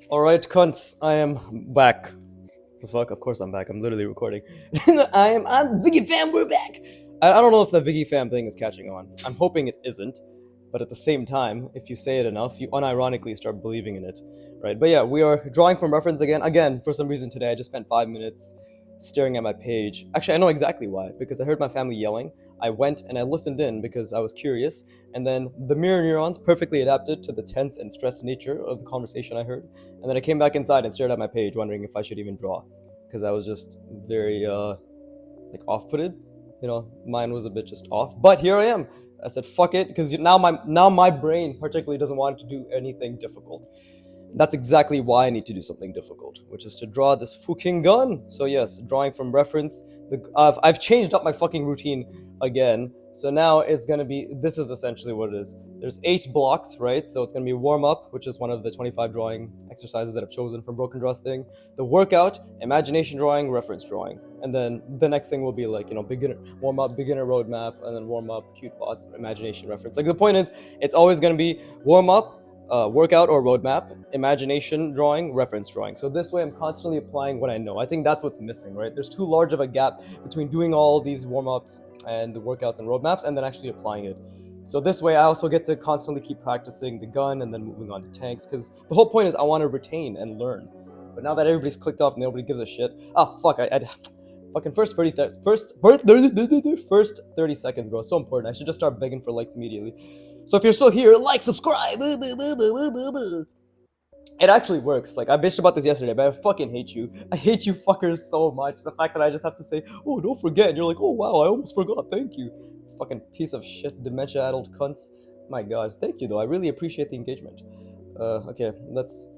Alright, cunts, I am back. The fuck? Of course I'm back. I'm literally recording. I'm Biggie Fam, we're back! I don't know if the Biggie Fam thing is catching on. I'm hoping it isn't. But at the same time, if you say it enough, you unironically start believing in it. Right? But yeah, we are drawing from reference again. Again, for some reason today, I just spent 5 minutes staring at my page. Actually, I know exactly why. Because I heard my family yelling. I went and I listened in because I was curious, and then the mirror neurons perfectly adapted to the tense and stressed nature of the conversation I heard. And then I came back inside and stared at my page, wondering if I should even draw, because I was just very like off-putted. Mine was a bit just off. But here I am. I said fuck it, because now my brain particularly doesn't want to do anything difficult. That's exactly why I need to do something difficult, which is to draw this fucking gun. So yes, drawing from reference. I've changed up my fucking routine again. So now it's gonna be. This is essentially what it is. There's 8 blocks, right? So it's gonna be warm up, which is one of the 25 drawing exercises that I've chosen from Broken Draw's thing. The workout, imagination drawing, reference drawing, and then the next thing will be like beginner warm up, beginner roadmap, and then warm up, cute pots, imagination reference. Like the point is, it's always gonna be warm up, workout or roadmap, imagination drawing, reference drawing. So this way I'm constantly applying what I know. I think that's what's missing, right? There's too large of a gap between doing all these warm-ups and the workouts and roadmaps and then actually applying it. So this way I also get to constantly keep practicing the gun and then moving on to tanks, because the whole point is I want to retain and learn. But now that everybody's clicked off and nobody gives a shit, fuck, I fucking first 30 seconds, bro. So important. I should just start begging for likes immediately. So if you're still here, like, subscribe. It actually works. Like, I bitched about this yesterday, but I fucking hate you. I hate you fuckers so much. The fact that I just have to say, oh, don't forget. And you're like, oh, wow, I almost forgot. Thank you. Fucking piece of shit, dementia-addled cunts. My god. Thank you, though. I really appreciate the engagement. Okay, let's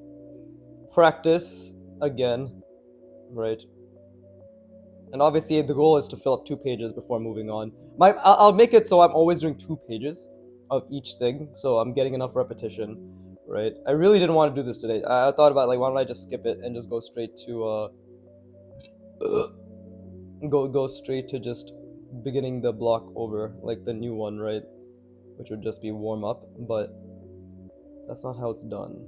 practice again. Right. And obviously, the goal is to fill up 2 pages before moving on. I'll make it so I'm always doing 2 pages of each thing, so I'm getting enough repetition, right? I really didn't want to do this today. I thought about, like, why don't I just skip it and just go straight to go straight to just beginning the block over, like the new one, right? Which would just be warm up, but that's not how it's done.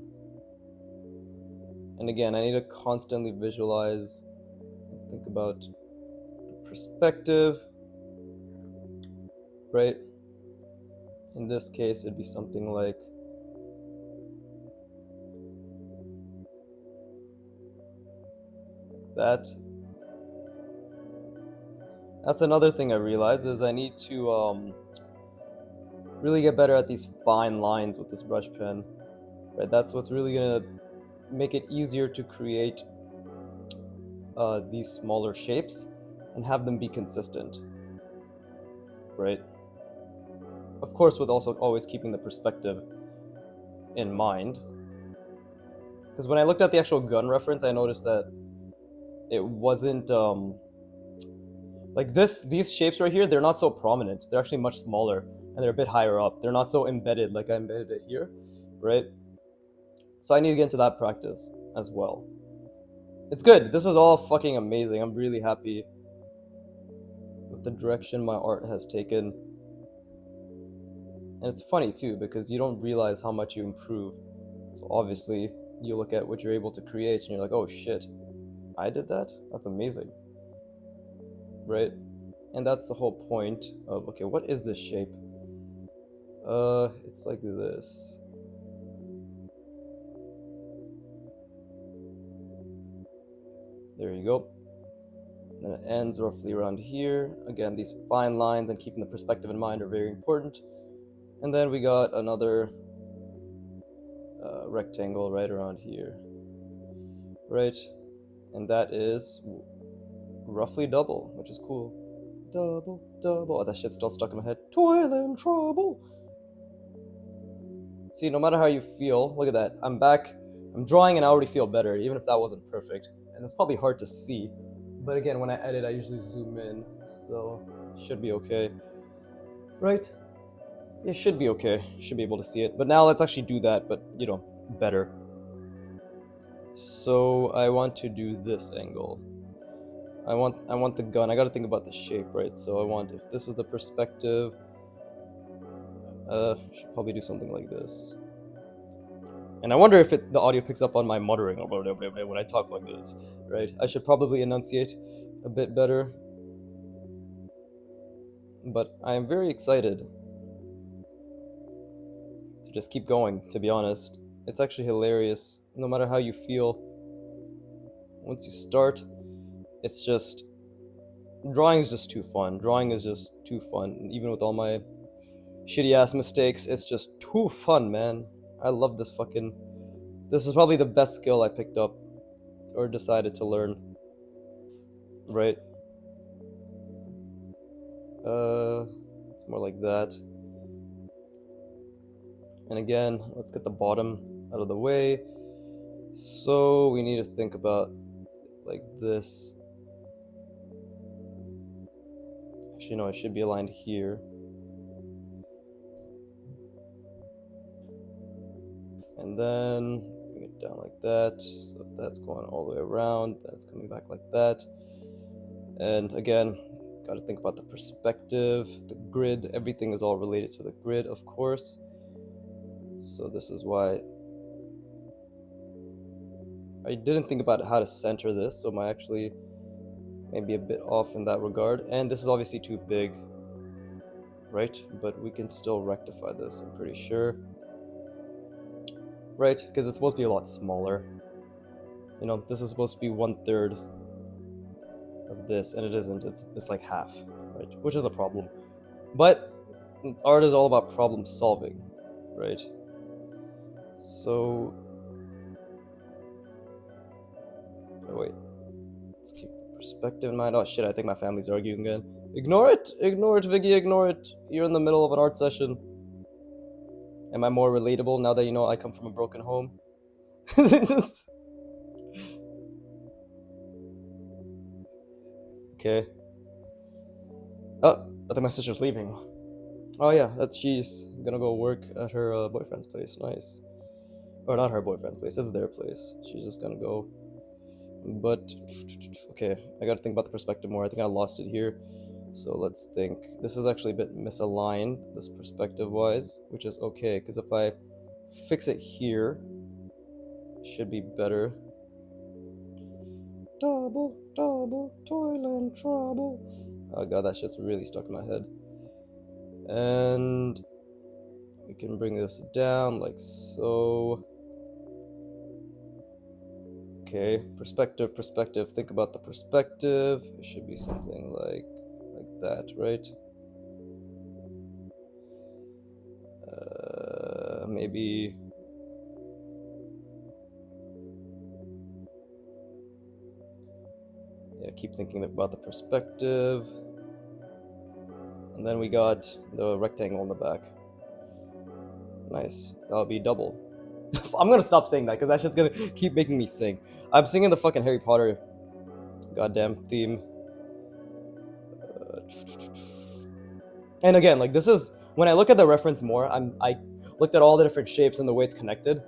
And again, I need to constantly visualize and think about the perspective, right? In this case, it'd be something like that. That's another thing I realized, is I need to really get better at these fine lines with this brush pen. Right, that's what's really gonna make it easier to create these smaller shapes and have them be consistent. Right. Of course, with also always keeping the perspective in mind. Because when I looked at the actual gun reference, I noticed that it wasn't like these shapes right here, they're not so prominent. They're actually much smaller and they're a bit higher up. They're not so embedded like I embedded it here, right? So I need to get into that practice as well. It's good. This is all fucking amazing. I'm really happy with the direction my art has taken. And it's funny too, because you don't realize how much you improve. So obviously, you look at what you're able to create and you're like, oh shit, I did that? That's amazing. Right? And that's the whole point of, okay, what is this shape? It's like this. There you go. Then it ends roughly around here. Again, these fine lines and keeping the perspective in mind are very important. And then we got another rectangle right around here. Right? And that is roughly double, which is cool. Double, double. Oh, that shit's still stuck in my head. Toil and trouble. See, no matter how you feel, look at that. I'm back. I'm drawing and I already feel better, even if that wasn't perfect. And it's probably hard to see. But again, when I edit, I usually zoom in. So, should be okay. Right? It should be okay. Should be able to see it. But now let's actually do that, but, better. So, I want to do this angle. I want the gun. I gotta think about the shape, right? So I want, if this is the perspective, should probably do something like this. And I wonder if the audio picks up on my muttering or whatever when I talk like this, right? I should probably enunciate a bit better. But I am very excited to just keep going, to be honest. It's actually hilarious. No matter how you feel, once you start, it's just. Drawing is just too fun. Drawing is just too fun. Even with all my shitty ass mistakes, it's just too fun, man. I love this fucking. This is probably the best skill I picked up or decided to learn. Right? It's more like that. And again, let's get the bottom out of the way. So we need to think about like this. Actually, no, it should be aligned here. And then bring it down like that. So if that's going all the way around, then it's coming back like that. And again, got to think about the perspective, the grid. Everything is all related to the grid, of course. So this is why I didn't think about how to center this, so I'm actually maybe a bit off in that regard. And this is obviously too big, right? But we can still rectify this, I'm pretty sure. Right? Because it's supposed to be a lot smaller. You know, this is supposed to be 1/3 of this, and it isn't. It's like half, right? Which is a problem. But art is all about problem solving, right? So, oh wait, let's keep the perspective in mind. Oh shit, I think my family's arguing again. Ignore it, Vicky, ignore it. You're in the middle of an art session. Am I more relatable now that you know I come from a broken home? Okay. Oh, I think my sister's leaving. Oh yeah, she's gonna go work at her boyfriend's place. Nice. Or not her boyfriend's place. This is their place. She's just gonna go. But okay, I gotta think about the perspective more. I think I lost it here. So let's think. This is actually a bit misaligned, this perspective-wise, which is okay, because if I fix it here, it should be better. Double, toil and trouble. Oh god, that shit's really stuck in my head. And we can bring this down like so. Okay, perspective. Think about the perspective. It should be something like that, right? Maybe. Yeah, keep thinking about the perspective. And then we got the rectangle in the back. Nice. That'll be double. I'm gonna stop saying that because that shit's gonna keep making me sing. I'm singing the fucking Harry Potter goddamn theme. And again, like this is when I look at the reference more, I looked at all the different shapes and the way it's connected,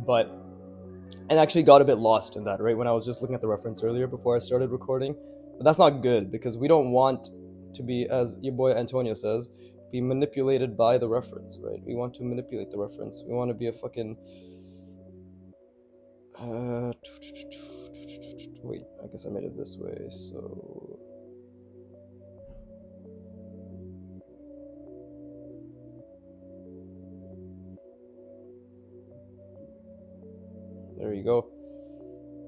and actually got a bit lost in that, right? When I was just looking at the reference earlier before I started recording. But that's not good because we don't want to be, as your boy Antonio says, be manipulated by the reference, right? We want to manipulate the reference. We want to be a fucking wait, I guess I made it this way, so there you go.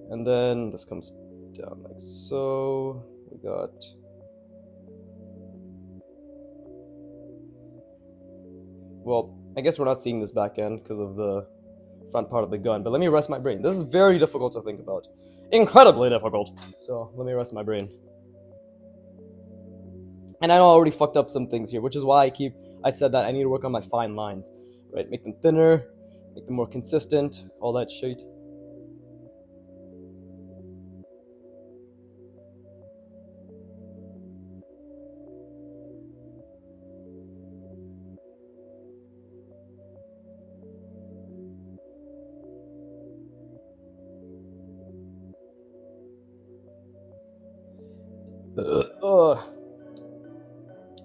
And then this comes down like so. We got well, I guess we're not seeing this back end because of the front part of the gun, but let me rest my brain. This is very difficult to think about. Incredibly difficult. So let me rest my brain. And I know I already fucked up some things here, which is why I said that I need to work on my fine lines, right? Make them thinner, make them more consistent, all that shit.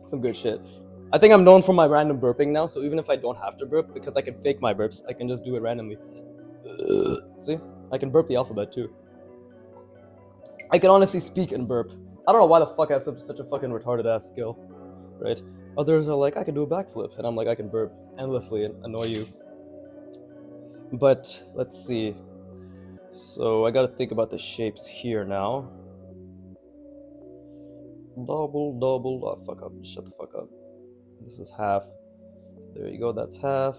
Some good shit. I think I'm known for my random burping now, so even if I don't have to burp, because I can fake my burps, I can just do it randomly. See? I can burp the alphabet too. I can honestly speak and burp. I don't know why the fuck I have such a fucking retarded ass skill, right? Others are like, I can do a backflip, and I'm like, I can burp endlessly and annoy you. But let's see. So I gotta think about the shapes here now. Double. Oh, fuck up. Shut the fuck up. This is half. There you go. That's half.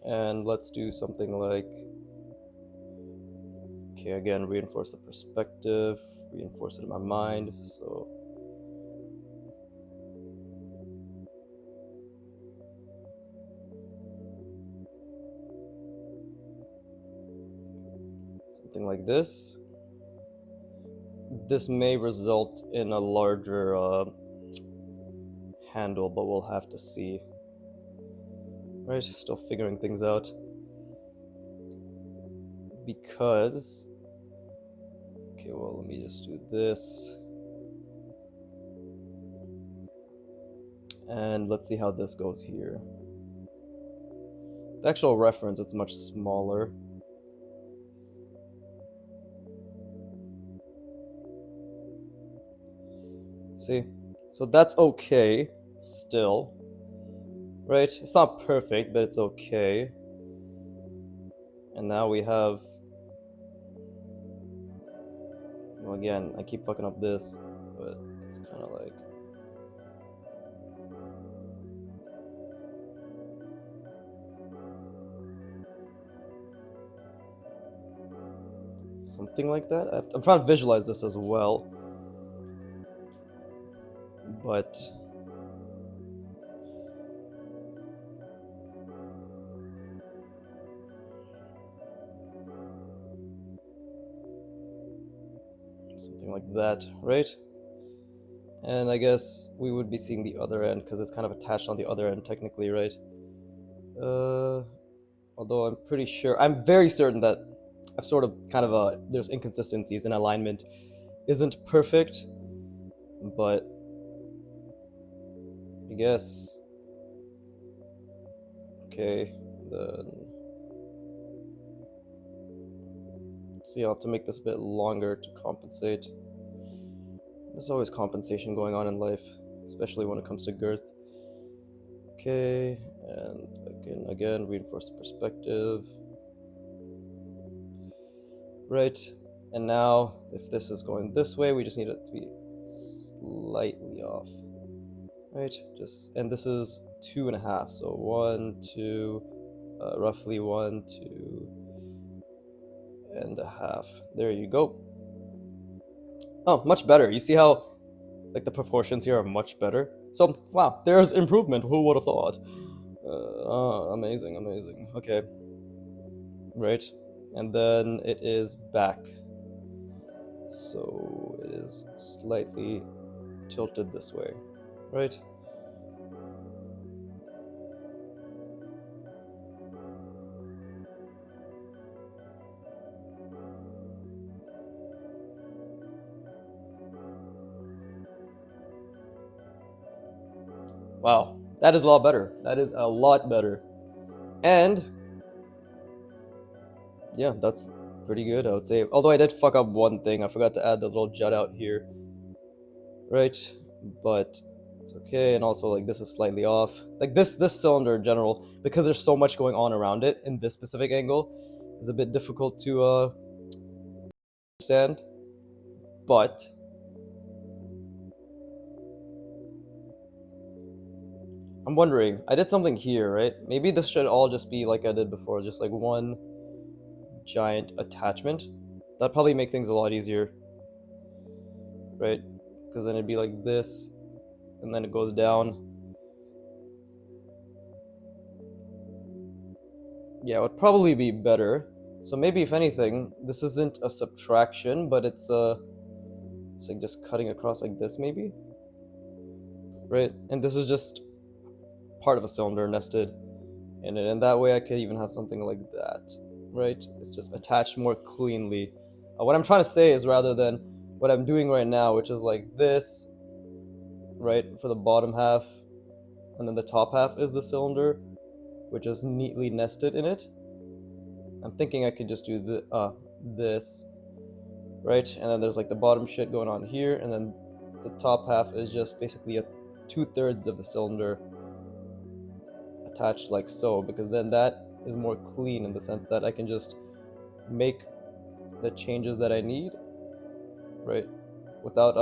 And let's do something like. Okay, again, reinforce the perspective, reinforce it in my mind. So. Something like this. This may result in a larger handle, but we'll have to see. Right, still figuring things out. Because... Okay, well, let me just do this. And let's see how this goes here. The actual reference, it's much smaller. See? So that's okay, still. Right? It's not perfect, but it's okay. And now we have... Well, again, I keep fucking up this, but it's kind of like... Something like that? I'm trying to visualize this as well. But... Something like that, right? And I guess we would be seeing the other end because it's kind of attached on the other end technically, right? Although I'm pretty sure, I'm very certain that I've sort of kind of there's inconsistencies in alignment. Isn't perfect, but I guess, okay, then, see, I'll have to make this a bit longer to compensate. There's always compensation going on in life, especially when it comes to girth. Okay, and again, reinforce the perspective. Right, and now, if this is going this way, we just need it to be slightly off. Right, and this is 2.5, so 1, 2, roughly 1, 2.5. There you go. Oh, much better. You see how, like, the proportions here are much better? So, wow, there's improvement. Who would have thought? Amazing. Okay. Right. And then it is back. So it is slightly tilted this way. Right? Wow, that is a lot better. That is a lot better. And yeah, that's pretty good, I would say. Although I did fuck up one thing. I forgot to add the little jut out here. Right? But it's okay. And also, like, this is slightly off. Like, this cylinder in general, because there's so much going on around it in this specific angle, is a bit difficult to understand. But I'm wondering, I did something here, right? Maybe this should all just be like I did before, just like one giant attachment. That'd probably make things a lot easier, right? Because then it'd be like this, and then it goes down. Yeah, it would probably be better. So maybe, if anything, this isn't a subtraction, but it's like just cutting across like this, maybe? Right? And this is just part of a cylinder nested in it, and that way I could even have something like that, right? It's just attached more cleanly. What I'm trying to say is, rather than what I'm doing right now, which is like this, right, for the bottom half, and then the top half is the cylinder, which is neatly nested in it. I'm thinking I could just do this, right? And then there's like the bottom shit going on here, and then the top half is just basically a 2/3 of the cylinder attached like so, because then that is more clean in the sense that I can just make the changes that I need, right? Without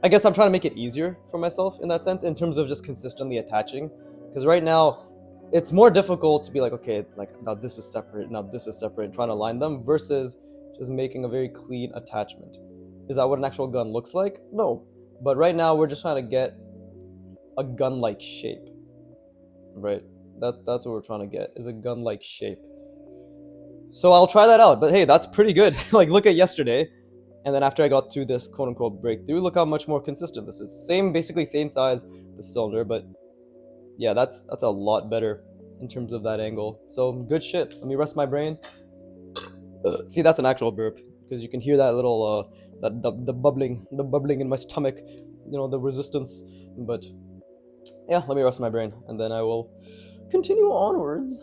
I guess I'm trying to make it easier for myself in that sense, in terms of just consistently attaching, because right now it's more difficult to be like, okay, like now this is separate, now this is separate, and trying to align them versus just making a very clean attachment. Is that what an actual gun looks like? No, but right now we're just trying to get a gun-like shape, right? That's what we're trying to get, is a gun-like shape. So I'll try that out, but hey, that's pretty good. Like, look at yesterday, and then after I got through this quote-unquote breakthrough, look how much more consistent this is. Basically same size, the cylinder, but yeah, that's a lot better in terms of that angle. So good shit. Let me rest my brain. See, that's an actual burp, because you can hear that little the bubbling in my stomach, the resistance. But yeah, let me rest my brain, and then I will continue onwards.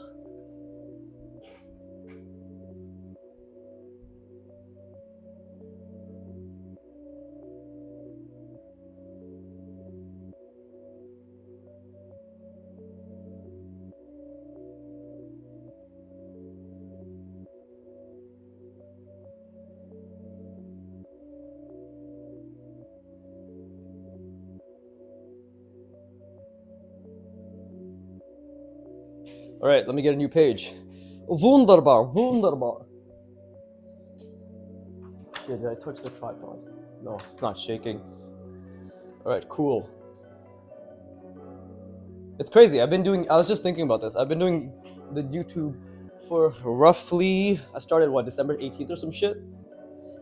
All right, let me get a new page. Wunderbar, wunderbar. Yeah, did I touch the tripod? No, it's not shaking. All right, cool. It's crazy. I was just thinking about this. I've been doing the YouTube for roughly, I started December 18th or some shit?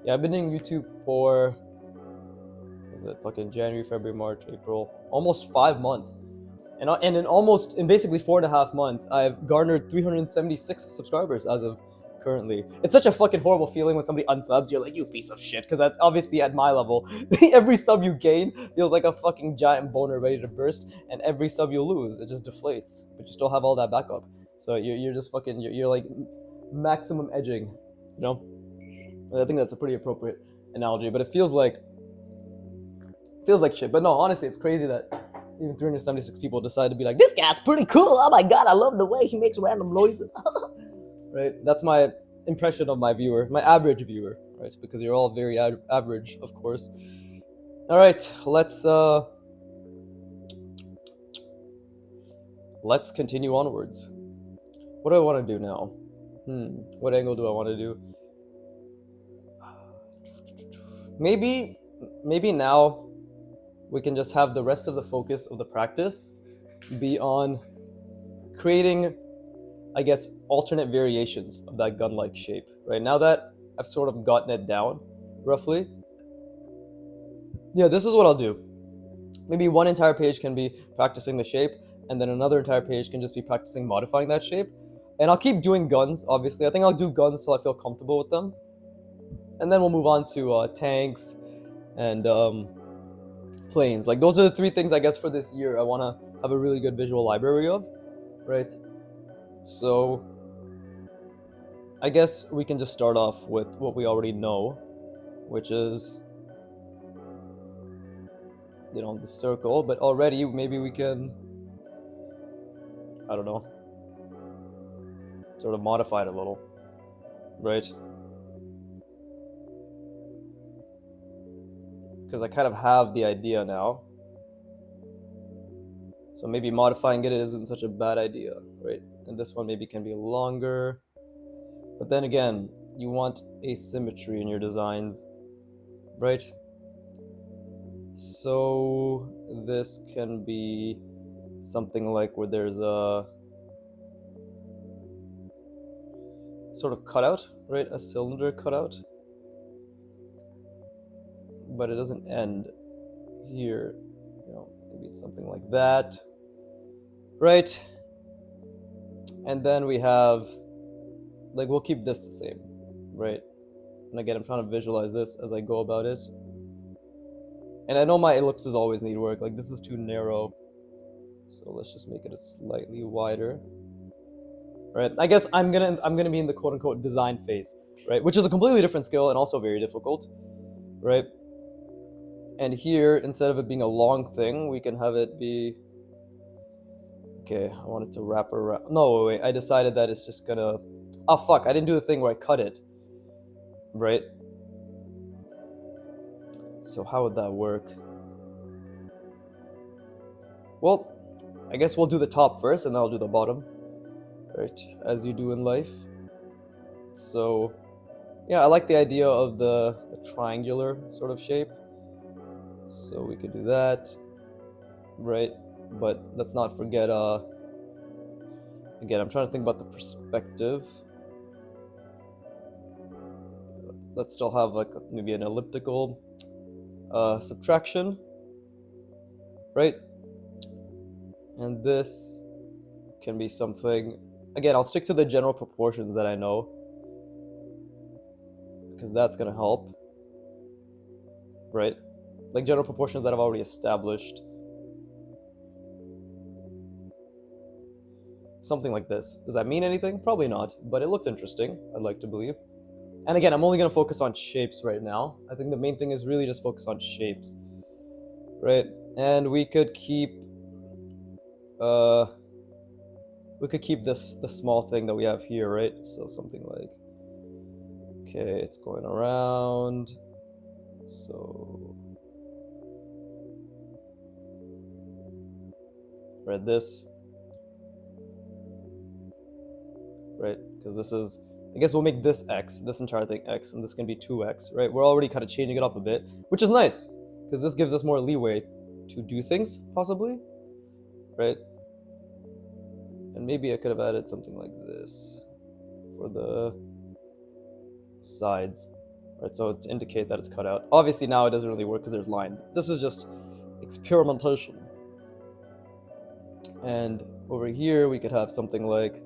Yeah, I've been doing YouTube for, fucking January, February, March, April, almost 5 months. And in basically 4.5 months, I've garnered 376 subscribers as of currently. It's such a fucking horrible feeling when somebody unsubs. You're like, you piece of shit. Because obviously at my level, every sub you gain feels like a fucking giant boner ready to burst. And every sub you lose, it just deflates. But you still have all that backup. So you're just fucking, you're like maximum edging, I think that's a pretty appropriate analogy. But it feels like shit. But no, honestly, it's crazy that even 376 people decide to be like, this guy's pretty cool. Oh my god, I love the way he makes random noises. Right? That's my impression of my viewer, my average viewer, right? Because you're all very average, of course. All right, let's continue onwards. What do I want to do now? What angle do I want to do? Maybe now we can just have the rest of the focus of the practice be on creating, I guess, alternate variations of that gun-like shape, right? Now that I've sort of gotten it down, roughly, yeah, this is what I'll do. Maybe one entire page can be practicing the shape, and then another entire page can just be practicing modifying that shape. And I'll keep doing guns, obviously. I think I'll do guns till I feel comfortable with them. And then we'll move on to tanks and planes. Like, those are the 3 things, I guess, for this year I want to have a really good visual library of, right? So I guess we can just start off with what we already know, which is, the circle. But already maybe we can, I don't know, sort of modify it a little, right? Because I kind of have the idea now. So maybe modifying it isn't such a bad idea, right? And this one maybe can be longer. But then again, you want asymmetry in your designs, right? So this can be something like where there's a sort of cutout, right? A cylinder cutout. But it doesn't end here. Maybe it's something like that, right? And then we have, like, we'll keep this the same, right? And again, I'm trying to visualize this as I go about it. And I know my ellipses always need work. Like, this is too narrow. So let's just make it a slightly wider. Right. I guess I'm gonna be in the quote unquote design phase, right? Which is a completely different skill and also very difficult, right? And here, instead of it being a long thing, we can have it be. Okay, I want it to wrap around. No, wait. I decided that it's just gonna. Oh fuck! I didn't do the thing where I cut it. Right. So how would that work? Well, I guess we'll do the top first, and then I'll do the bottom. Right, as you do in life. So, yeah, I like the idea of the triangular sort of shape. So we could do that, right? But let's not forget, again, I'm trying to think about the perspective. Let's still have like maybe an elliptical subtraction, right? And this can be something, again, I'll stick to the general proportions that I know, because that's gonna help, right? Like general proportions that I've already established. Something like this. Does that mean anything? Probably not, but it looks interesting, I'd like to believe. And again, I'm only gonna focus on shapes right now. I think the main thing is really just focus on shapes, right? And we could keep this small thing that we have here, right? So something like, okay, it's going around. So, right, this, right? Because this is, I guess we'll make this x, this entire thing x, and this can be 2x, right? We're already kind of changing it up a bit, which is nice, because this gives us more leeway to do things, possibly, right? And maybe I could have added something like this for the sides, right? So to indicate that it's cut out. Obviously now it doesn't really work because there's line. This is just experimentation. And over here we could have something like,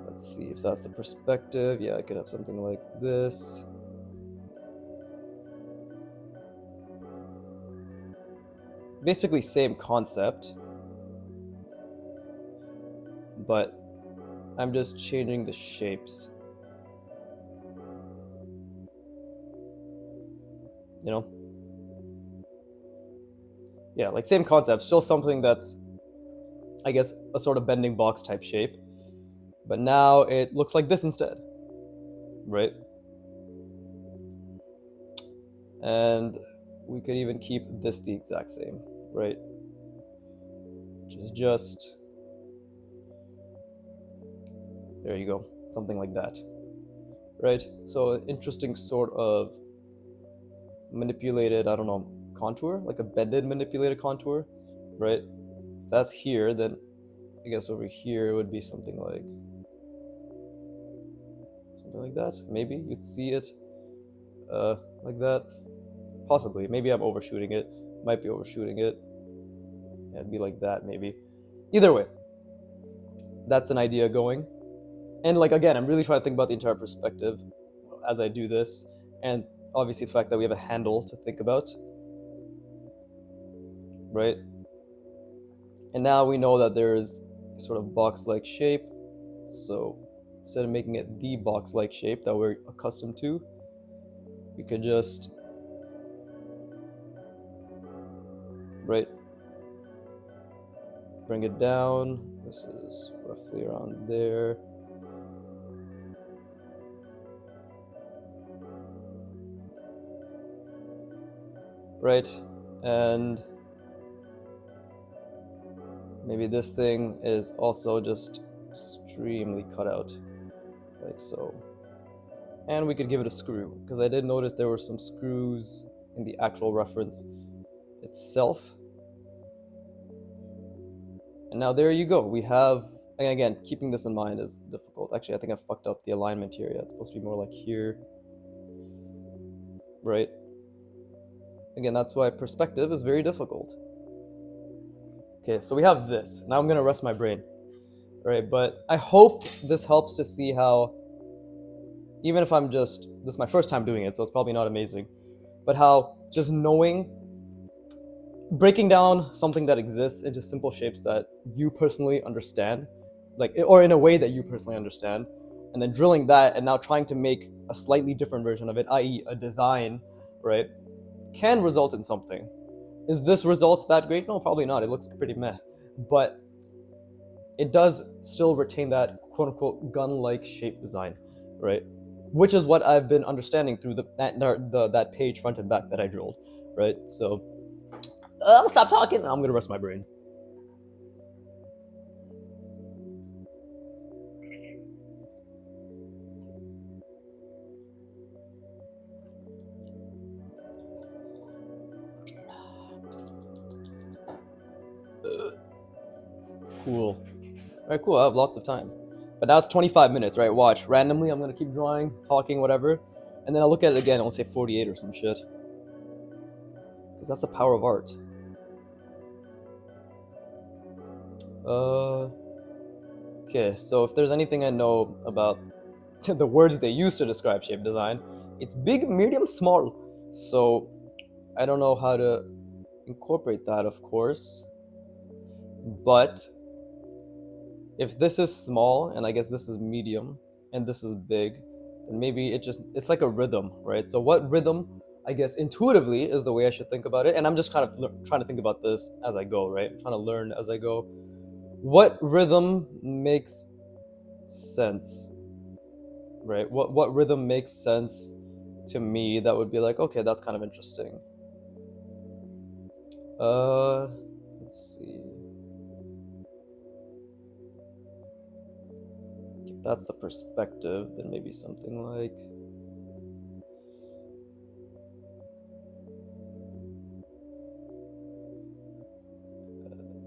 let's see if that's the perspective. Yeah, I could have something like this. Basically same concept, but I'm just changing the shapes. You know? Yeah, like same concept, still something that's, I guess, a sort of bending box type shape. But now it looks like this instead, right? And we could even keep this the exact same, right? Which is just, there you go, something like that, right? So an interesting sort of manipulated, I don't know, contour, like a bended manipulated contour, right? If that's here, then I guess over here would be something like that. Maybe you'd see it like that. Possibly. Maybe I'm overshooting it. Might be overshooting it. Yeah, it'd be like that, maybe. Either way, that's an idea going. And like again, I'm really trying to think about the entire perspective as I do this, and obviously the fact that we have a handle to think about, right? And now we know that there is a sort of box-like shape. So instead of making it the box-like shape that we're accustomed to, we could just, right, bring it down. This is roughly around there. Right, and maybe this thing is also just extremely cut out, like so. And we could give it a screw, because I did notice there were some screws in the actual reference itself. And now there you go. We have, and again, keeping this in mind is difficult. Actually, I think I fucked up the alignment here. Yeah, it's supposed to be more like here, right? Again, that's why perspective is very difficult. Okay, so we have this. Now I'm gonna rest my brain, right? But I hope this helps to see how, even if I'm just, this is my first time doing it, so it's probably not amazing, but how just knowing breaking down something that exists into simple shapes that you personally understand, like, or in a way that you personally understand, and then drilling that and now trying to make a slightly different version of it, i.e., a design, right, can result in something. Is this result that great? No, probably not. It looks pretty meh. But it does still retain that quote unquote gun like shape design, right? Which is what I've been understanding through that page front and back that I drilled, right? So I'm gonna stop talking. I'm gonna rest my brain. Cool. All right, cool. I have lots of time. But now it's 25 minutes, right? Watch. Randomly, I'm gonna keep drawing, talking, whatever, and then I'll look at it again. And we'll say 48 or some shit, because that's the power of art. Okay. So if there's anything I know about the words they use to describe shape design, it's big, medium, small. So I don't know how to incorporate that, of course. But if this is small, and I guess this is medium, and this is big, then maybe it's like a rhythm, right? So what rhythm, I guess intuitively, is the way I should think about it. And I'm just kind of trying to think about this as I go, right? I'm trying to learn as I go. What rhythm makes sense, right? What rhythm makes sense to me that would be like, okay, that's kind of interesting. Let's see. If that's the perspective, then maybe something like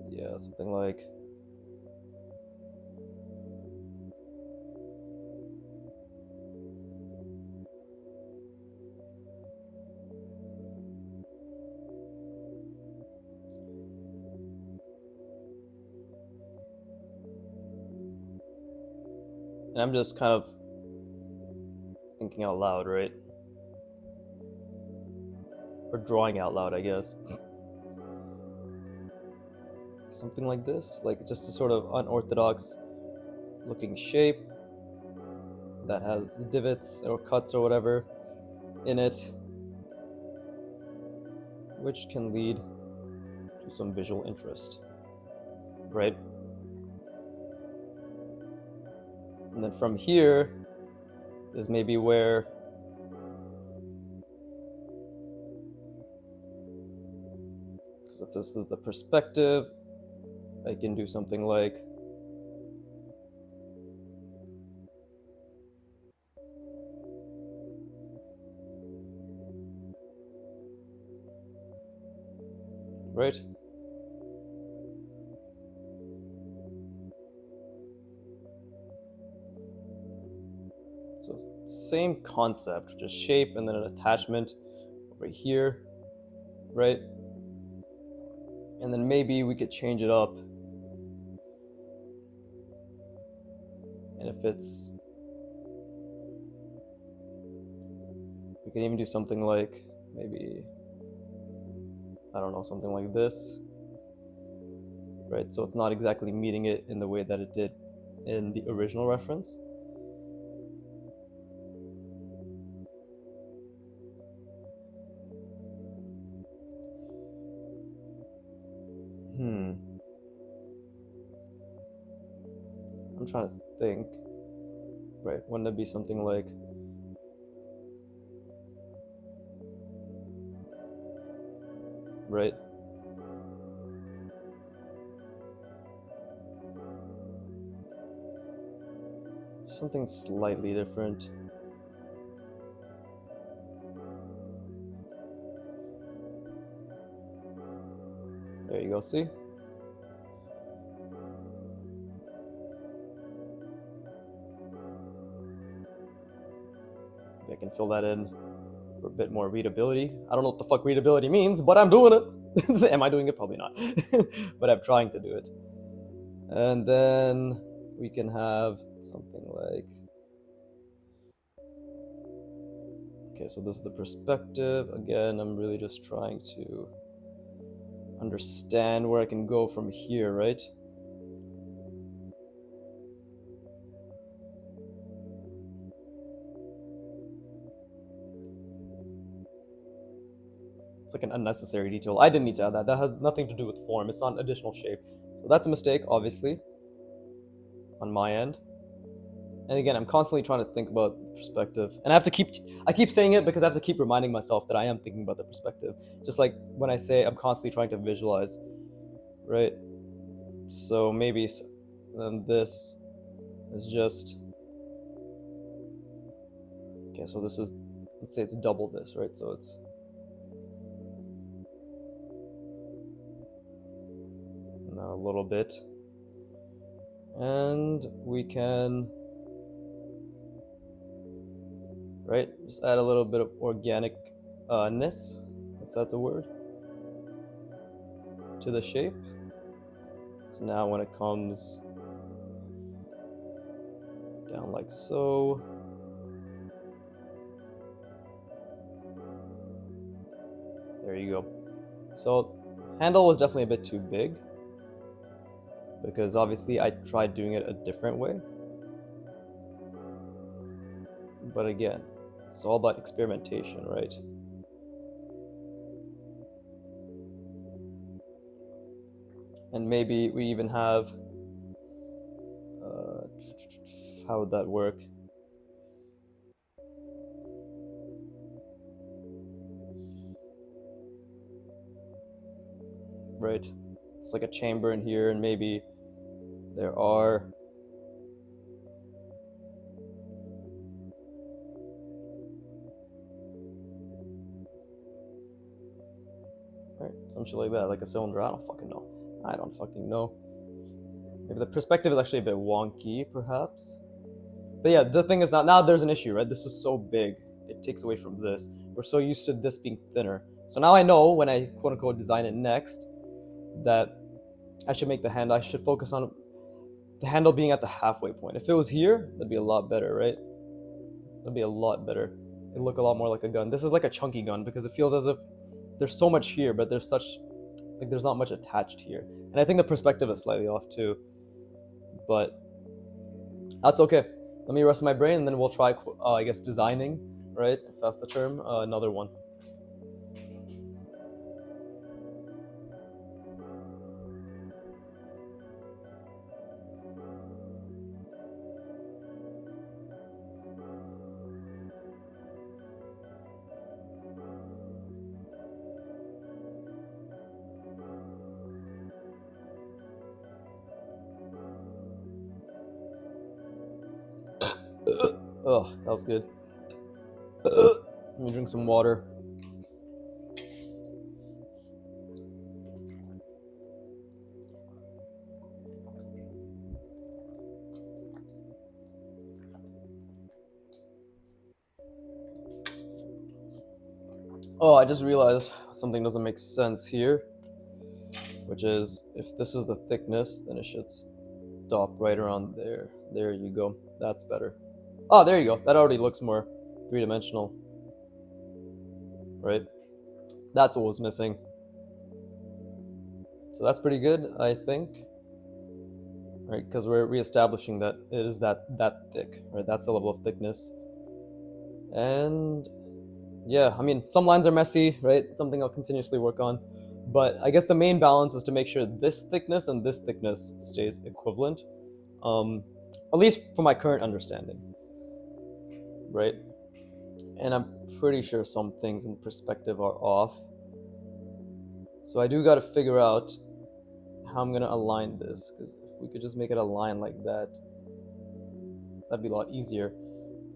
yeah, something like and I'm just kind of thinking out loud, right? Or drawing out loud, I guess. Something like this, like just a sort of unorthodox looking shape that has divots or cuts or whatever in it, which can lead to some visual interest, right? And then from here is maybe where because if this is the perspective, I can do something like right. So same concept, just shape and then an attachment over here, right? And then maybe we could change it up. And if it's, we could even do something like maybe, I don't know, something like this, right? So it's not exactly meeting it in the way that it did in the original reference. I'm trying to think, right? Wouldn't it be something like, right? Something slightly different. There you go, see? Maybe I can fill that in for a bit more readability. I don't know what the fuck readability means, but I'm doing it. Am I doing it? Probably not. But I'm trying to do it. And then we can have something like, okay, so this is the perspective. Again, I'm really just trying to understand where I can go from here, right? It's like an unnecessary detail. I didn't need to add that. That has nothing to do with form. It's not an additional shape. So that's a mistake, obviously, on my end. And again, I'm constantly trying to think about the perspective. And I keep saying it because I have to keep reminding myself that I am thinking about the perspective. Just like when I say I'm constantly trying to visualize, right? So maybe then this is just, okay, so this is, let's say it's double this, right? So it's, now a little bit. And we can, right, just add a little bit of organic-ness, if that's a word, to the shape. So now when it comes down like so, there you go. So handle was definitely a bit too big, because obviously I tried doing it a different way. But again, it's all about experimentation, right? And maybe we even have, how would that work? Right, it's like a chamber in here, and maybe there are, right, some shit like that, like a cylinder. I don't fucking know. Maybe the perspective is actually a bit wonky, perhaps. But yeah, the thing is now there's an issue, right? This is so big, it takes away from this. We're so used to this being thinner. So now I know when I quote unquote design it next that I should make the hand, I should focus on the handle being at the halfway point. If it was here, that'd be a lot better, right? That'd be a lot better. It'd look a lot more like a gun. This is like a chunky gun because it feels as if there's so much here, but there's not much attached here. And I think the perspective is slightly off too. But that's okay. Let me rest my brain, and then we'll try, I guess, designing, right? If that's the term, another one. Oh, that was good. Let me drink some water. Oh, I just realized something doesn't make sense here, which is if this is the thickness, then it should stop right around there. There you go. That's better. Oh, there you go. That already looks more three-dimensional, right? That's what was missing. So that's pretty good, I think, right? Because we're reestablishing that it is that thick, right? That's the level of thickness. And yeah, I mean, some lines are messy, right? Something I'll continuously work on. But I guess the main balance is to make sure this thickness and this thickness stays equivalent, at least for my current understanding, right? And I'm pretty sure some things in perspective are off. So I do got to figure out how I'm going to align this, because if we could just make it align like that, that'd be a lot easier,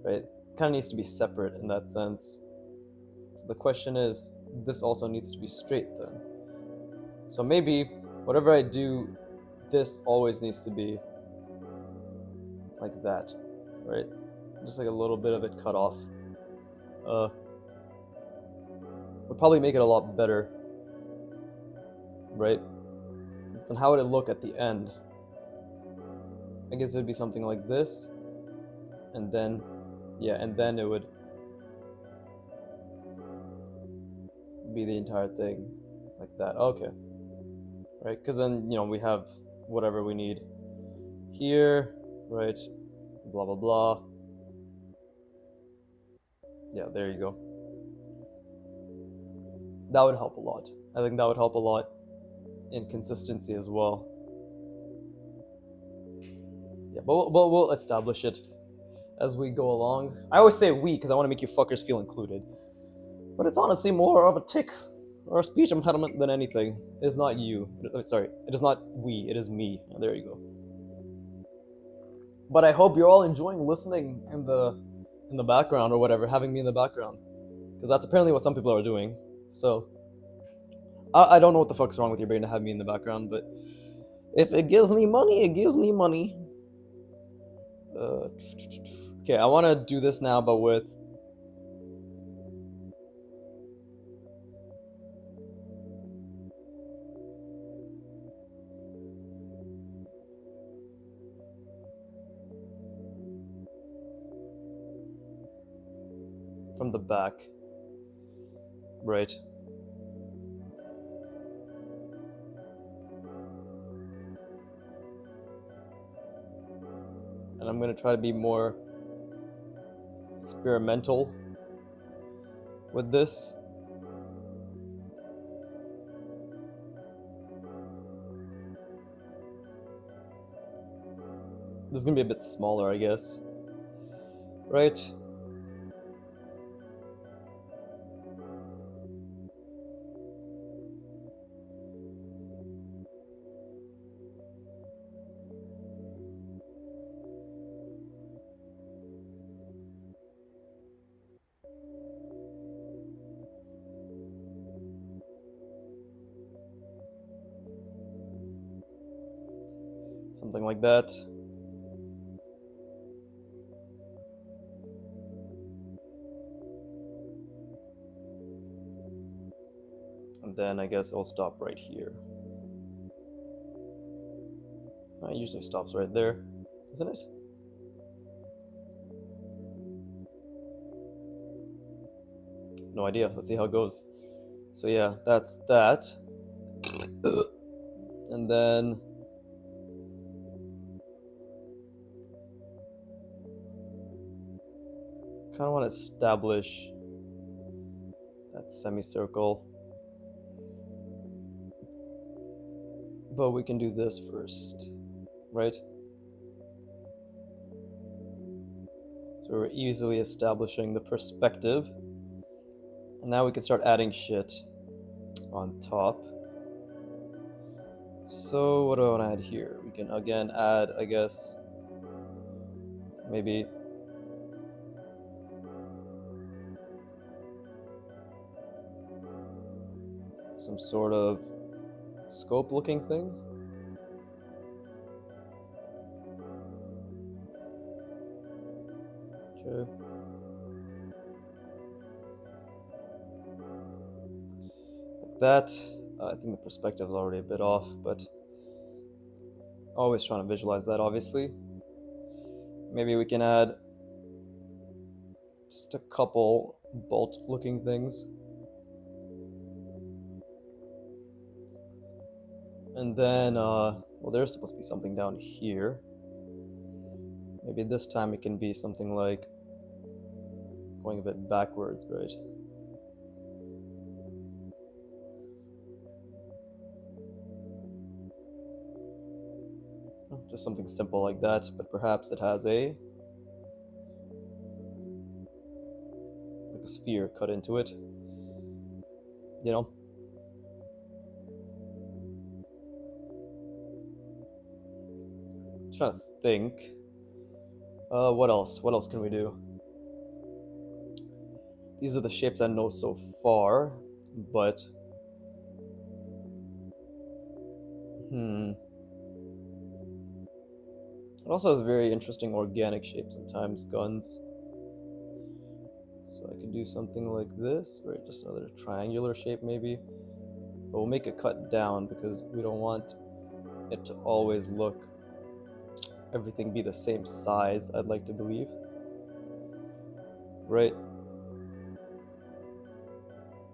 right? Kind of needs to be separate in that sense. So the question is, this also needs to be straight then. So maybe whatever I do, this always needs to be like that, right? Just like a little bit of it cut off. Would probably make it a lot better, right? Then how would it look at the end? I guess it would be something like this, and then, yeah, and then it would be the entire thing like that. Okay. right? Because then, you know, we have whatever we need here, right? Blah, blah, blah. Yeah, there you go. That would help a lot. I think that would help a lot in consistency as well. Yeah, but we'll establish it as we go along. I always say we because I want to make you fuckers feel included. But it's honestly more of a tick or a speech impediment than anything. It is not you. Sorry, it is not we, it is me. There you go. But I hope you're all enjoying listening in the background or whatever, having me in the background. Because that's apparently what some people are doing. So I don't know what the fuck's wrong with your brain to have me in the background, but if it gives me money, it gives me money. Okay, I want to do this now, but with from the back, right? And I'm gonna try to be more experimental with this. This is gonna be a bit smaller, I guess. Right? Something like that. And then I guess I'll stop right here. It usually stops right there, isn't it? No idea. Let's see how it goes. So yeah, that's that. And then kind of want to establish that semicircle. But we can do this first, right? So we're easily establishing the perspective. And now we can start adding shit on top. So what do I want to add here? We can again add, I guess, maybe some sort of scope looking thing. Okay. Like that. I think the perspective is already a bit off, but always trying to visualize that, obviously. Maybe we can add just a couple bolt looking things. And then, well, there's supposed to be something down here. Maybe this time it can be something like going a bit backwards, right? Just something simple like that, but perhaps it has a sphere cut into it, you know? I'm trying to think. What else? What else can we do? These are the shapes I know so far, but it also has very interesting organic shapes sometimes, guns. So I can do something like this, or just another triangular shape maybe. But we'll make it cut down because we don't want it to always look, everything be the same size, I'd like to believe. Right?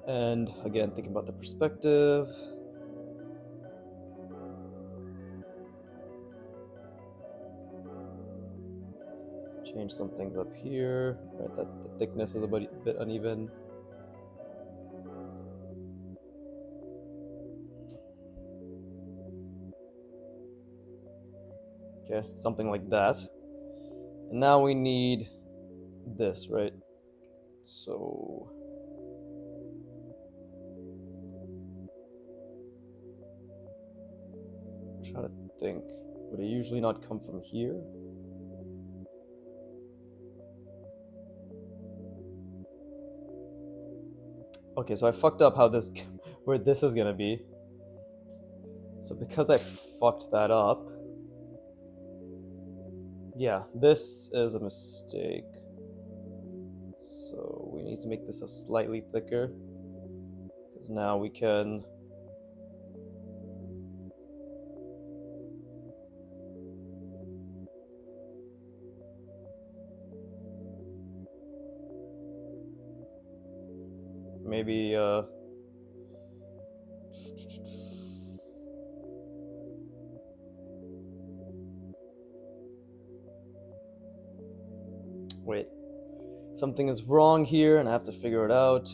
And again, thinking about the perspective. Change some things up here. Right, that's the thickness is a bit uneven. Okay, something like that. And now we need this, right? So I'm trying to think. Would it usually not come from here? Okay, so I fucked up where this is gonna be. So because I fucked that up, yeah, this is a mistake. So we need to make this a slightly thicker, because now we can maybe wait, something is wrong here and I have to figure it out.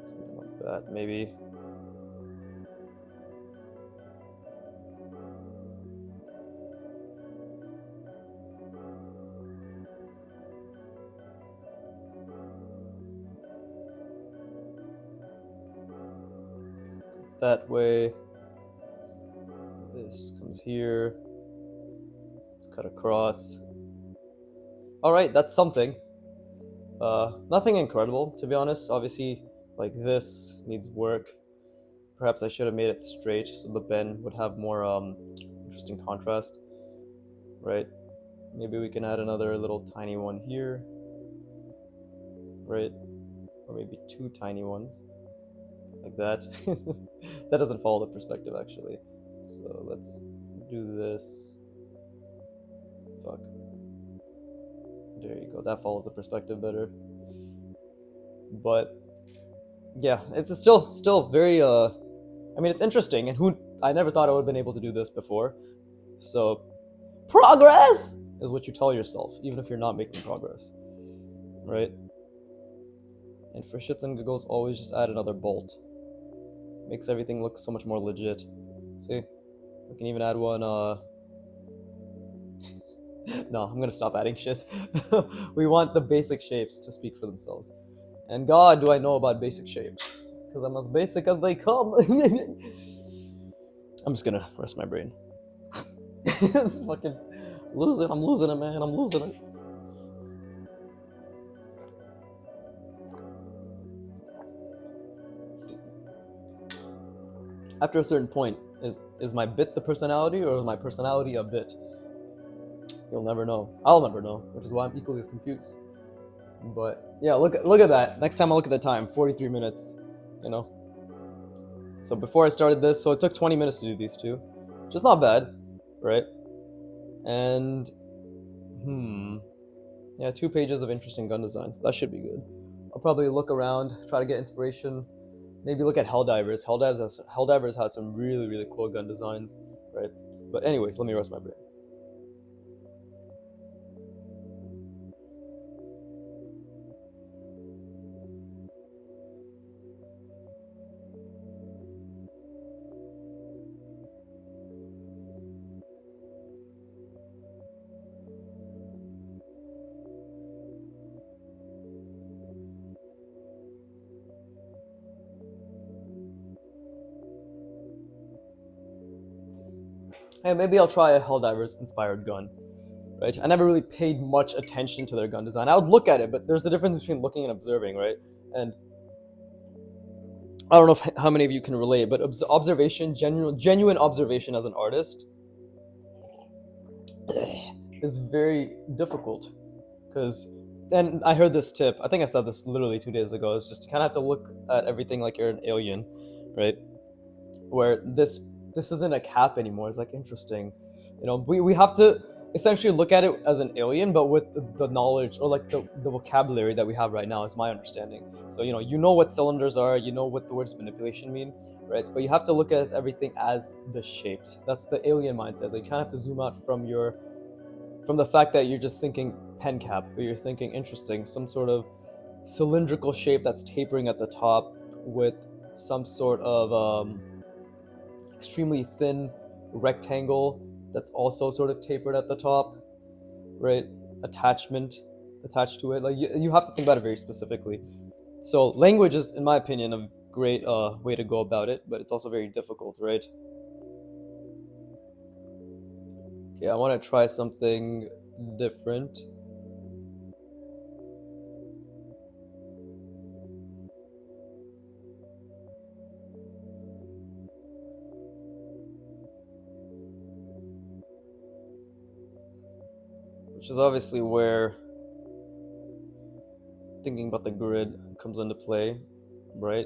Something like that, maybe. That way. This comes here. Let's cut across. All right, that's something. Nothing incredible, to be honest. Obviously, like this needs work. Perhaps I should have made it straight so the bend would have more interesting contrast, right? Maybe we can add another little tiny one here, right? Or maybe two tiny ones, like that. That doesn't follow the perspective, actually. So let's do this. Fuck. There you go. That follows the perspective better. But yeah, it's still very I mean, it's interesting, and I never thought I would have been able to do this before. So progress is what you tell yourself, even if you're not making progress, right? And for shits and giggles, always just add another bolt. Makes everything look so much more legit. See, we can even add one. No, I'm gonna stop adding shit. We want the basic shapes to speak for themselves. And God, do I know about basic shapes? Because I'm as basic as they come. I'm just gonna rest my brain. It's fucking losing. I'm losing it, man. I'm losing it. After a certain point, is my bit the personality, or is my personality a bit? You'll never know. I'll never know, which is why I'm equally as confused. But yeah, look at that. Next time I look at the time, 43 minutes, you know. So before I started this, so it took 20 minutes to do these two, which is not bad, right? And yeah, 2 pages of interesting gun designs. That should be good. I'll probably look around, try to get inspiration. Maybe look at Helldivers. Helldivers has some really, really cool gun designs, right? But anyways, let me rest my brain. Hey, maybe I'll try a Helldivers inspired gun, right? I never really paid much attention to their gun design. I would look at it, but there's a difference between looking and observing, right? And I don't know how many of you can relate, but observation, genuine observation as an artist is very difficult. Because, and I heard this tip, I think I said this literally 2 days ago, is just you kind of have to look at everything like you're an alien, right? Where this isn't a cap anymore. It's like, interesting. You know, we have to, essentially look at it as an alien, but with the knowledge or like the vocabulary that we have right now, is my understanding. So you know what cylinders are, you know what the words manipulation mean, right? But you have to look at everything as the shapes. That's the alien mindset. Like you kind of have to zoom out from the fact that you're just thinking pen cap, or you're thinking interesting, some sort of cylindrical shape that's tapering at the top with some sort of extremely thin rectangle that's also sort of tapered at the top, right? Attachment attached to it. Like you have to think about it very specifically. So language is, in my opinion, a great way to go about it, but it's also very difficult, right? Okay, I want to try something different. Which is obviously where thinking about the grid comes into play, right?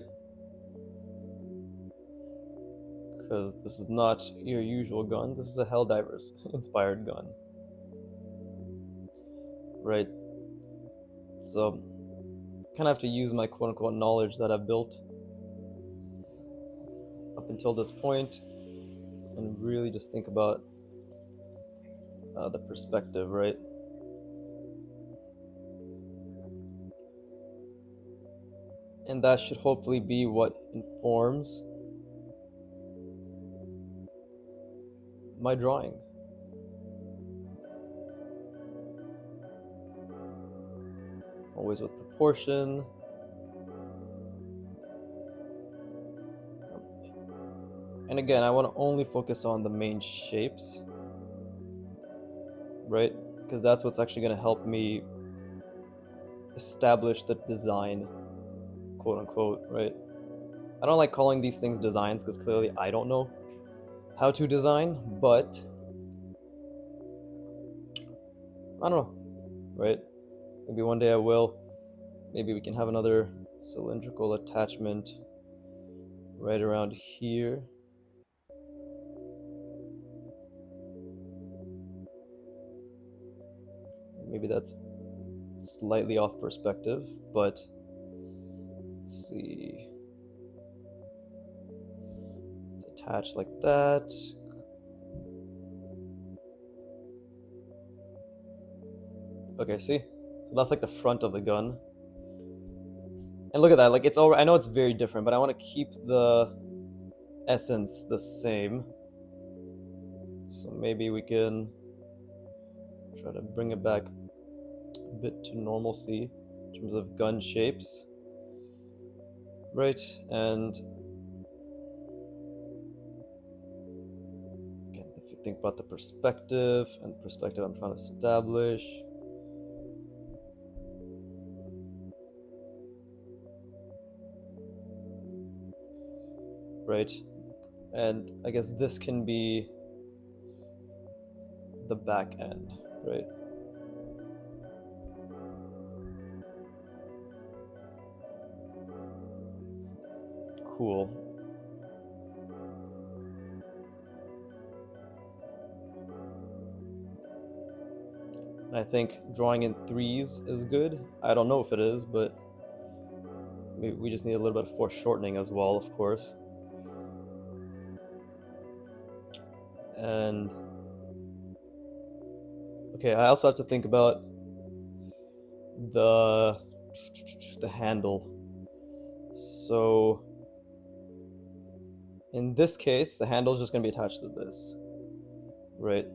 Because this is not your usual gun. This is a Helldivers inspired gun, right? So kind of have to use my quote-unquote knowledge that I've built up until this point and really just think about the perspective, right? And that should hopefully be what informs my drawing. Always with proportion. And again, I want to only focus on the main shapes, right? Because that's what's actually going to help me establish the design, quote unquote, right? I don't like calling these things designs because clearly I don't know how to design, but I don't know, right? Maybe one day I will. Maybe we can have another cylindrical attachment right around here. Maybe that's slightly off perspective, but let's see. It's attached like that. Okay, see? So that's like the front of the gun. And look at that, like it's all, I know it's very different, but I want to keep the essence the same. So maybe we can try to bring it back a bit to normalcy in terms of gun shapes. Right, and again, if you think about the perspective and the perspective I'm trying to establish, right? And I guess this can be the back end, right? Cool. And I think drawing in threes is good. I don't know if it is, but maybe we just need a little bit of foreshortening as well, of course. And okay, I also have to think about the handle. So in this case, the handle is just going to be attached to this, right?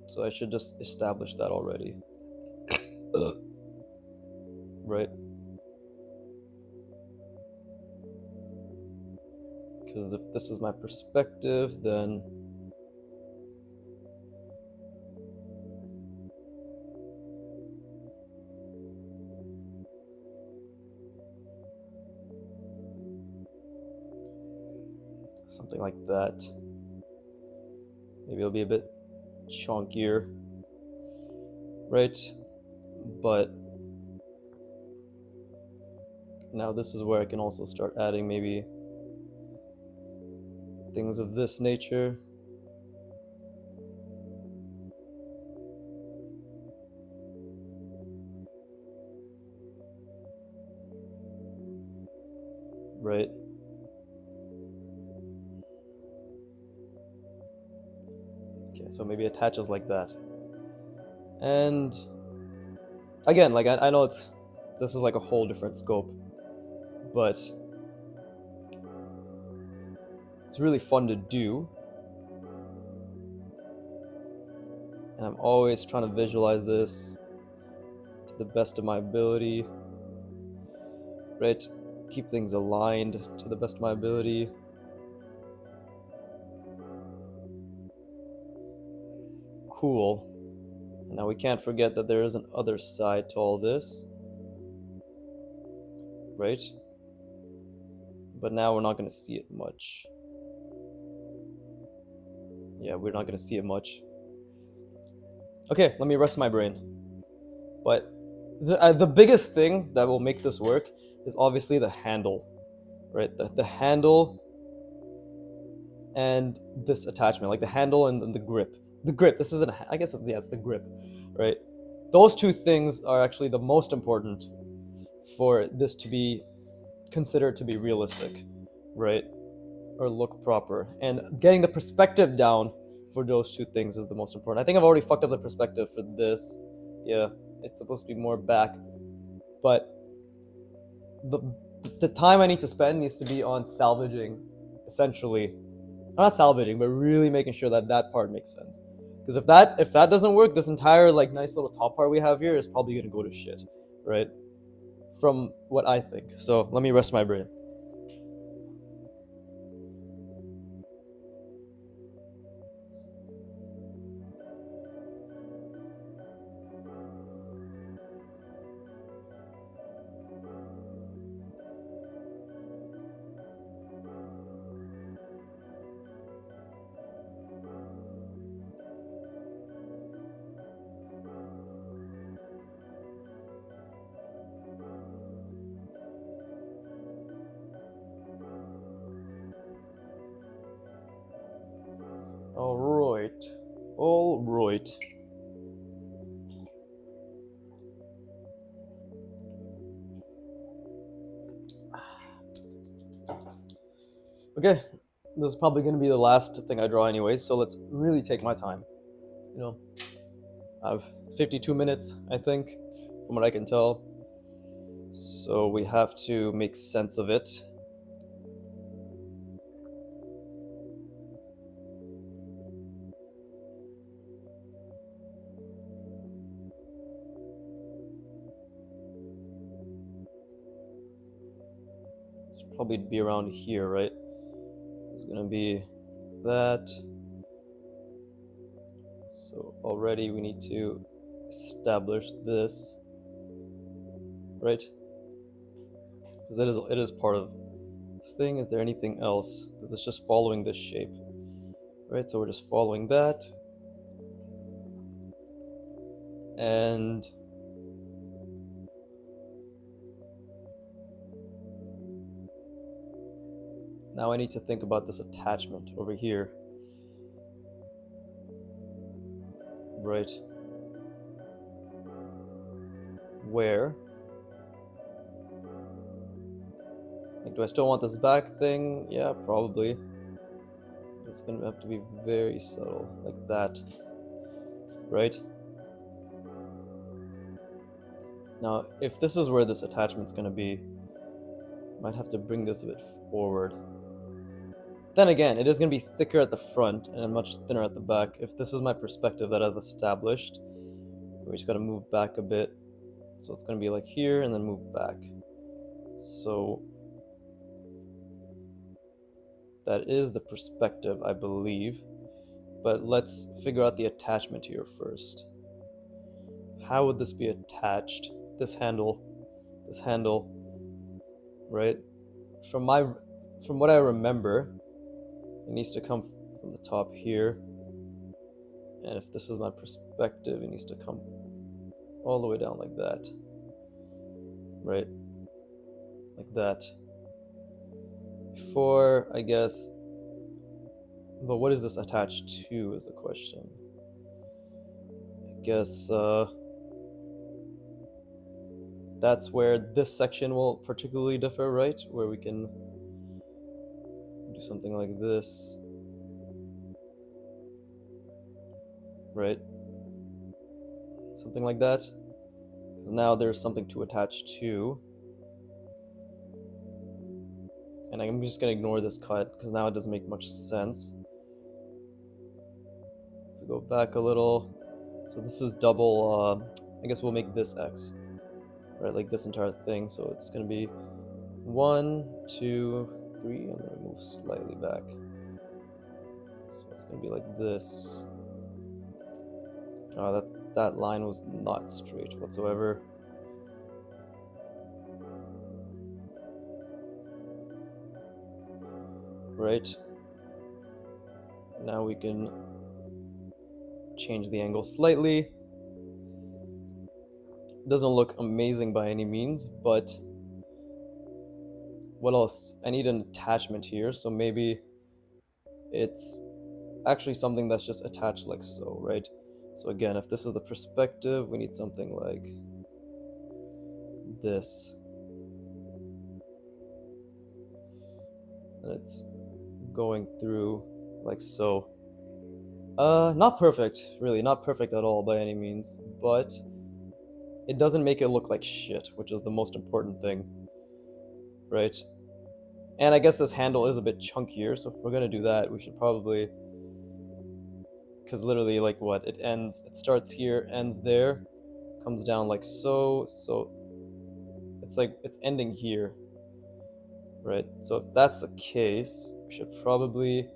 So I should just establish that already, right? Because if this is my perspective, then something like that. Maybe it'll be a bit chunkier, right? But now this is where I can also start adding maybe things of this nature. right? Okay, so maybe attaches like that. And again, like I know this is like a whole different scope, but it's really fun to do. And I'm always trying to visualize this to the best of my ability, right? Keep things aligned to the best of my ability. Cool. Now we can't forget that there is an other side to all this, right? But now we're not going to see it much. Yeah, we're not going to see it much. Okay, let me rest my brain. But the biggest thing that will make this work is obviously the handle, right? The handle and this attachment, like the handle and the grip. The grip, this isn't, I guess it's the grip, right? Those two things are actually the most important for this to be considered to be realistic, right? Or look proper. And getting the perspective down for those two things is the most important. I think I've already fucked up the perspective for this. Yeah, it's supposed to be more back. But the time I need to spend needs to be on salvaging, essentially. Not salvaging, but really making sure that that part makes sense. Because if that doesn't work, this entire like nice little top part we have here is probably gonna go to shit, right? From what I think. So let me rest my brain. All right. Okay, this is probably going to be the last thing I draw anyways, so let's really take my time. You know, it's 52 minutes, I think, from what I can tell. So we have to make sense of it. It's probably be around here, right? It's gonna be that. So already we need to establish this, right? Because it is part of this thing. Is there anything else? Because it's just following this shape, right? So we're just following that, and now I need to think about this attachment over here, right? Where? Like, do I still want this back thing? Yeah, probably. It's gonna have to be very subtle, like that, right? Now, if this is where this attachment's gonna be, I might have to bring this a bit forward. Then again, it is gonna be thicker at the front and much thinner at the back. If this is my perspective that I've established, we just gotta move back a bit. So it's gonna be like here and then move back. So that is the perspective, I believe. But let's figure out the attachment here first. How would this be attached? This handle, right? From what I remember, it needs to come from the top here. And if this is my perspective, it needs to come all the way down like that, right? Like that. Before, I guess, but what is this attached to is the question. I guess, That's where this section will particularly differ, right? Where we can do something like this, right? Something like that. Because now there's something to attach to. And I'm just gonna ignore this cut because now it doesn't make much sense. If we go back a little, so this is double, I guess we'll make this X, right? Like this entire thing. So it's gonna be 1, 2, 3, and then we move slightly back. So it's gonna be like this. Oh, that line was not straight whatsoever. Right. Now we can change the angle slightly. It doesn't look amazing by any means, but what else? I need an attachment here, so maybe it's actually something that's just attached like so, right? So again, if this is the perspective, we need something like this. And it's going through like so. Not perfect, really, not perfect at all by any means, but it doesn't make it look like shit, which is the most important thing, right? And I guess this handle is a bit chunkier, so if we're gonna do that, we should probably, because literally, like what, it starts here, ends there, comes down like so, so it's like, it's ending here, right? So if that's the case, we should probably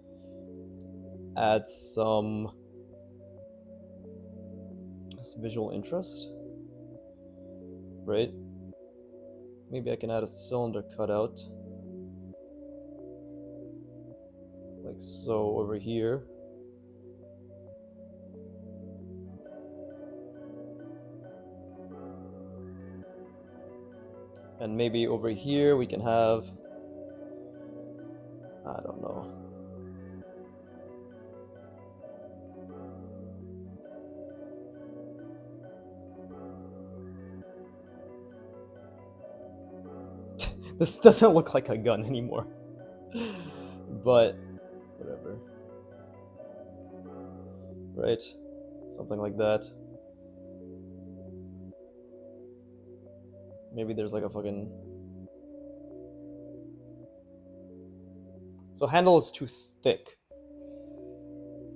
add some visual interest, right? Maybe I can add a cylinder cutout, like so over here. And maybe over here we can have, I don't know. This doesn't look like a gun anymore. But whatever. Right? Something like that. Maybe there's like a fucking... So handle is too thick.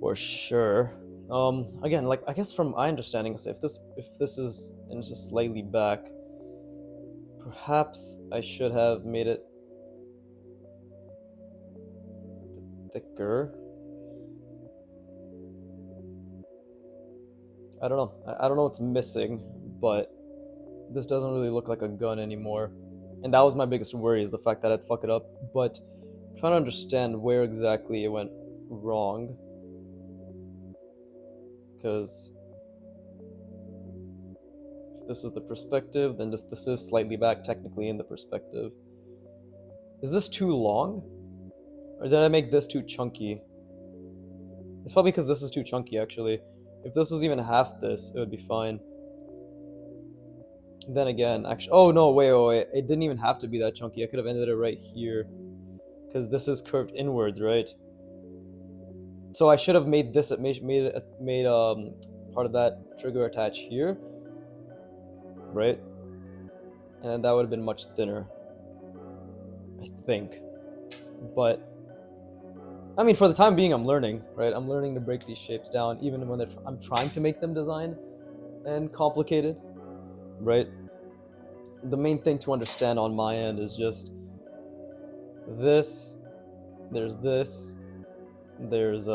For sure. Again, like I guess from my understanding, so if this is and it's just slightly back, perhaps I should have made it thicker. I don't know. I don't know what's missing, but this doesn't really look like a gun anymore. And that was my biggest worry, is the fact that I'd fuck it up. But I'm trying to understand where exactly it went wrong. Because if this is the perspective, then this is slightly back technically in the perspective. Is this too long? Or did I make this too chunky? It's probably because this is too chunky, actually. If this was even half this, it would be fine. Then again, actually, oh no, wait. It didn't even have to be that chunky. I could have ended it right here. Because this is curved inwards, right? So I should have made this, made part of that trigger attach here. Right? And then that would have been much thinner. I think. But I mean, for the time being, I'm learning, right? I'm learning to break these shapes down, even when I'm trying to make them design and complicated, right? The main thing to understand on my end is just this. There's this. There's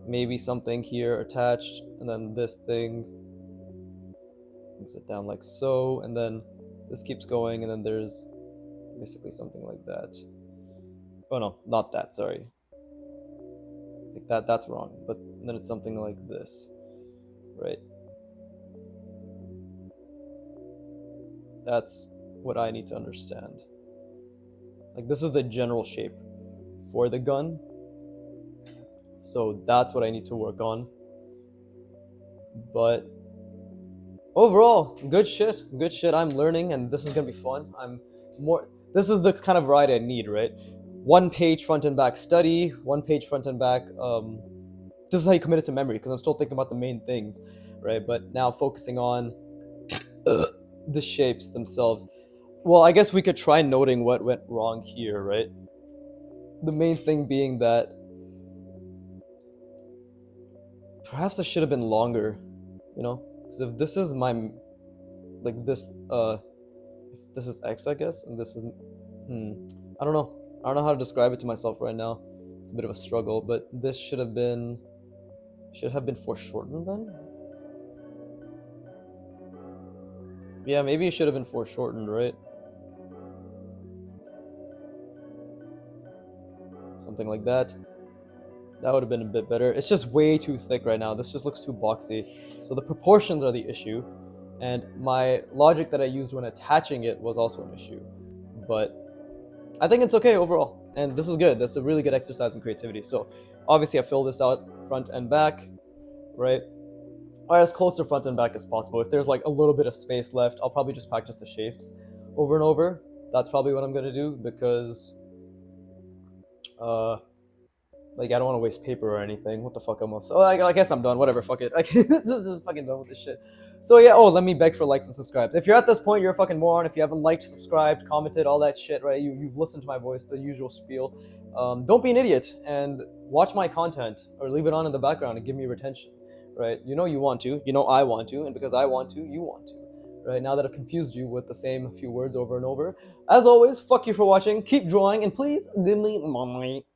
maybe something here attached, and then this thing brings it down like so, and then this keeps going, and then there's basically something like that. Oh no, not that, sorry. Like that's wrong. But then it's something like this, right? That's what I need to understand. Like this is the general shape for the gun. So that's what I need to work on. But Overall, good shit. Good shit. I'm learning, and this is gonna be fun. I'm more. This is the kind of variety I need, right? One page front and back study, one page front and back. This is how you commit it to memory because I'm still thinking about the main things, right? But now focusing on the shapes themselves. Well, I guess we could try noting what went wrong here, right? The main thing being that perhaps it should have been longer, you know? Because if this is my, like this, if this is X, I guess, and this is, I don't know. I don't know how to describe it to myself right now. It's a bit of a struggle, but this should have been foreshortened then? Yeah, maybe it should have been foreshortened, right? Something like that. That would have been a bit better. It's just way too thick right now. This just looks too boxy. So the proportions are the issue. And my logic that I used when attaching it was also an issue. But I think it's okay overall. And this is good. That's a really good exercise in creativity. So obviously I fill this out front and back, right? Or as close to front and back as possible. If there's like a little bit of space left, I'll probably just practice the shapes over and over. That's probably what I'm gonna do because like I don't want to waste paper or anything. What the fuck almost? Oh, I guess I'm done. Whatever. Fuck it. This is just fucking done with this shit. So yeah. Oh, let me beg for likes and subscribes. If you're at this point, you're a fucking moron. If you haven't liked, subscribed, commented, all that shit, right? You've listened to my voice, the usual spiel. Don't be an idiot and watch my content or leave it on in the background and give me retention, right? You know you want to. You know I want to, and because I want to, you want to. Right now that I've confused you with the same few words over and over. As always, fuck you for watching. Keep drawing, and please give me money.